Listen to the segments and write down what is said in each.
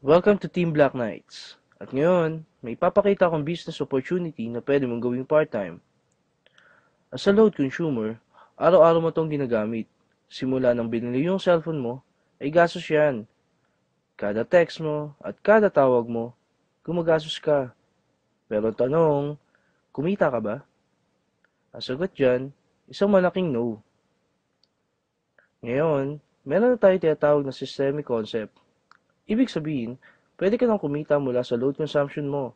Welcome to Team Black Knights. At ngayon, may ipapakita akong business opportunity na pwede mong gawing part-time. As a load consumer, araw-araw mo itong ginagamit. Simula nang binili yung cellphone mo, ay gastos yan. Kada text mo at kada tawag mo, gumagastos ka. Pero ang tanong, kumita ka ba? Ang sagot dyan, isang malaking no. Ngayon, meron na tayo tinatawag na systemic concept. Ibig sabihin, pwede ka nang kumita mula sa load consumption mo.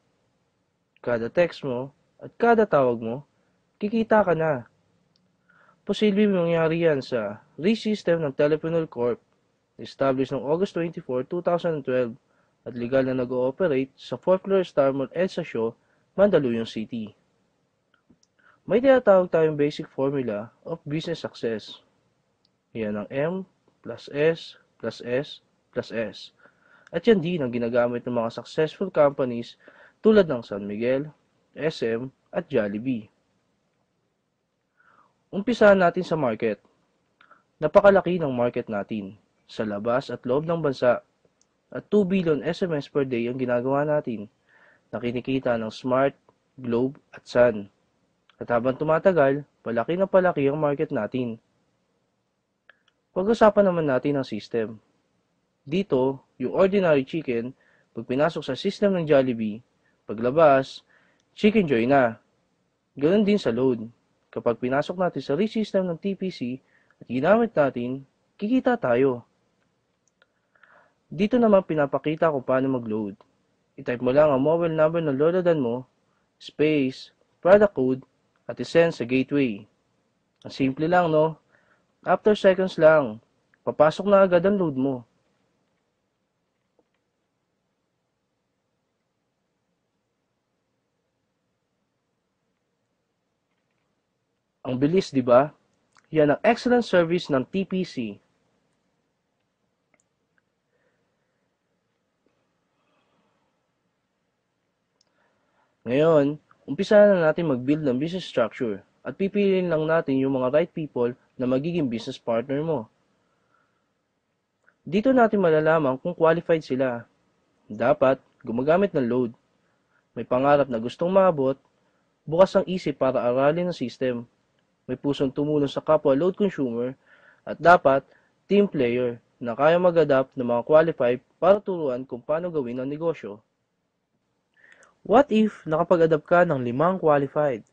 Kada text mo at kada tawag mo, kikita ka na. Posibleng mangyari yan sa RE-system ng Teleponol Corp, established noong August 24, 2012 at legal na nag-ooperate sa 4th floor Star Mall EDSA Shaw, Mandaluyong City. May tinatawag tayong basic formula of business success. Yan ang M plus S plus S plus S. At yan din ang ginagamit ng mga successful companies tulad ng San Miguel, SM at Jollibee. Umpisahan natin sa market. Napakalaki ng market natin sa labas at loob ng bansa at 2 billion SMS per day ang ginagawa natin na kinikita ng Smart, Globe at Sun. At habang tumatagal, palaki na palaki ang market natin. Pag-usapan naman natin ang system. Dito, yung ordinary chicken, pag pinasok sa system ng Jollibee, paglabas, Chicken Joy na. Ganoon din sa load. Kapag pinasok natin sa RE-system ng TPC at ginamit natin, kikita tayo. Dito naman pinapakita kung paano mag-load. I-type mo lang ang mobile number ng lolodan mo, space, product code, at isend sa gateway. Ang simple lang, no? After seconds lang, papasok na agad ang load mo. Ang bilis, di ba? Yan ang excellent service ng TPC. Ngayon, umpisa na natin mag-build ng business structure at pipiliin lang natin yung mga right people na magiging business partner mo. Dito natin malalaman kung qualified sila. Dapat gumagamit ng load. May pangarap na gustong maabot, bukas ang isip para aralin ang system. May pusong tumulong sa kapwa load consumer at dapat team player na kaya mag-adapt ng mga qualified para turuan kung paano gawin ang negosyo. What if nakapag-adapt ka ng 5 qualified?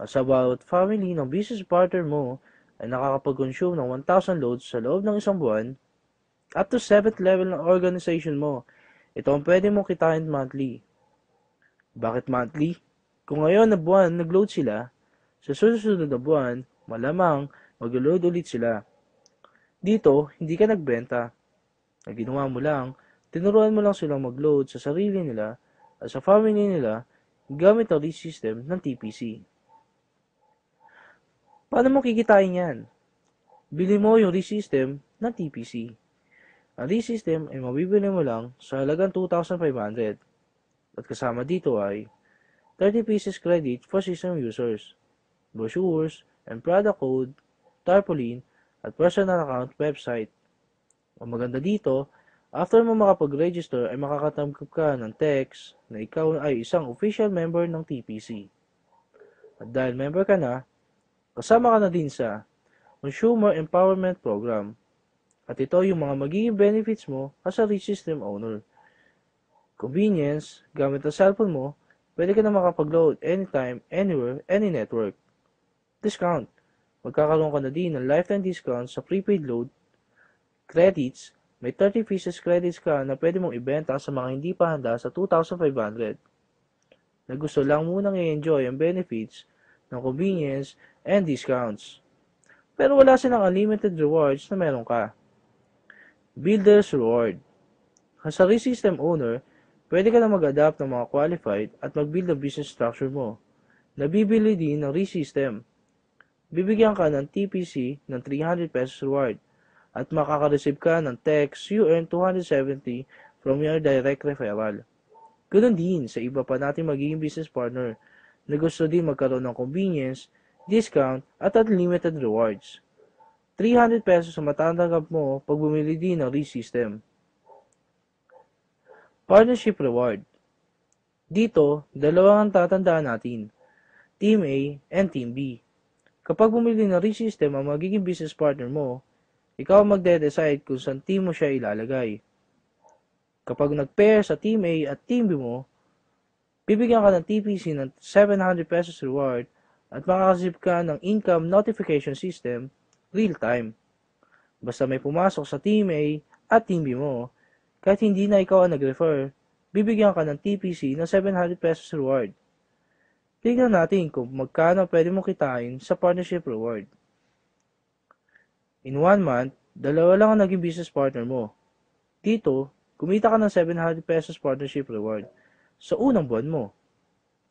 As about family ng business partner mo ay nakakapag-consume ng 1,000 loads sa loob ng isang buwan, up to 7th level ng organization mo, ito ang pwede mong kitain monthly. Bakit monthly? Kung ngayon na buwan nag-load sila, sa susunod na buwan, malamang mag-load ulit sila. Dito, hindi ka nagbenta. Ang ginawa mo lang, tinuruan mo lang silang mag-load sa sarili nila at sa family nila gamit ang RE-system ng TPC. Paano mo kikitain yan? Bili mo yung RE-system ng TPC. Ang RE-system ay mabibili mo lang sa halagang 2,500 at kasama dito ay 30 pieces credit for system users, brochures and product code, tarpaulin at personal account website. Ang maganda dito, after mo makapag-register ay makakatanggap ka ng text na ikaw ay isang official member ng TPC. At dahil member ka na, kasama ka na din sa Consumer Empowerment Program. At ito yung mga magiging benefits mo as a RE-system owner. Convenience, gamit ang cellphone mo, pwede ka na makapag-load anytime, anywhere, any network. Discount, magkakaroon ka na din ng lifetime discount sa prepaid load. Credits, may 30 pieces credits ka na pwede mong ibenta sa mga hindi pa handa sa 2,500. Na gusto lang munang i-enjoy ang benefits ng convenience and discounts. Pero wala silang unlimited rewards na meron ka. Builder's Reward. As a RE-system owner, pwede ka na mag-adapt ng mga qualified at mag-build ang business structure mo. Nabibili din ng RE-system. Bibigyan ka ng TPC ng 300 pesos reward at makaka-receive ka ng text you earn 270 from your direct referral. Ganun din sa iba pa natin magiging business partner na gusto din magkaroon ng convenience, discount at unlimited rewards. 300 pesos ang matatanggap mo pag bumili din ng RE-system. Partnership Reward. Dito, dalawa ang tatandaan natin, Team A and Team B. Kapag bumili ng ReSystem ang magiging business partner mo, ikaw ang magde-decide kung saan team mo siya ilalagay. Kapag nag-pair sa Team A at Team B mo, bibigyan ka ng TPC ng 700 pesos reward at makakasip ka ng income notification system real-time. Basta may pumasok sa Team A at Team B mo, kahit hindi na ikaw ang nag-refer, bibigyan ka ng TPC ng 700 pesos reward. Tingnan natin kung magkano pwede mong kitain sa partnership reward. In 1 month, dalawa lang ang naging business partner mo. Dito, kumita ka ng 700 pesos partnership reward sa unang buwan mo.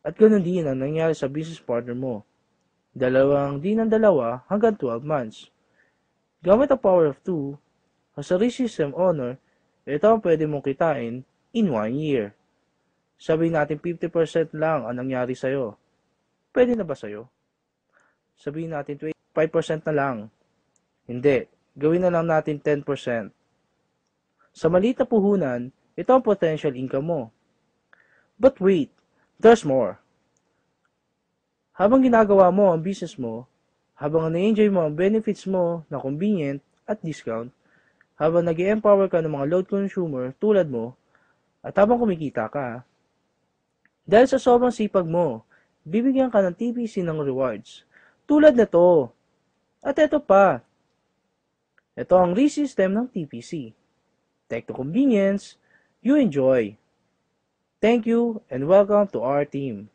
At ganoon din ang nangyari sa business partner mo. Dalawang din ng dalawa hanggang 12 months. Gamit ang power of 2, as a ReSystem owner, ito ang pwede mong kitain in 1 year. Sabihin natin 50% lang ang nangyari sa'yo. Pwede na ba sa'yo? Sabihin natin 25% na lang. Hindi, gawin na lang natin 10%. Sa maliit na puhunan, ito ang potential income mo. But wait, there's more. Habang ginagawa mo ang business mo, habang na-enjoy mo ang benefits mo na convenient at discount, habang nag-empower ka ng mga load consumer tulad mo, at habang kumikita ka, dahil sa sobrang sipag mo, bibigyan ka ng TPC ng rewards. Tulad nito. At ito pa. Ito ang ReSystem ng TPC. Tech to convenience, you enjoy. Thank you and welcome to our team.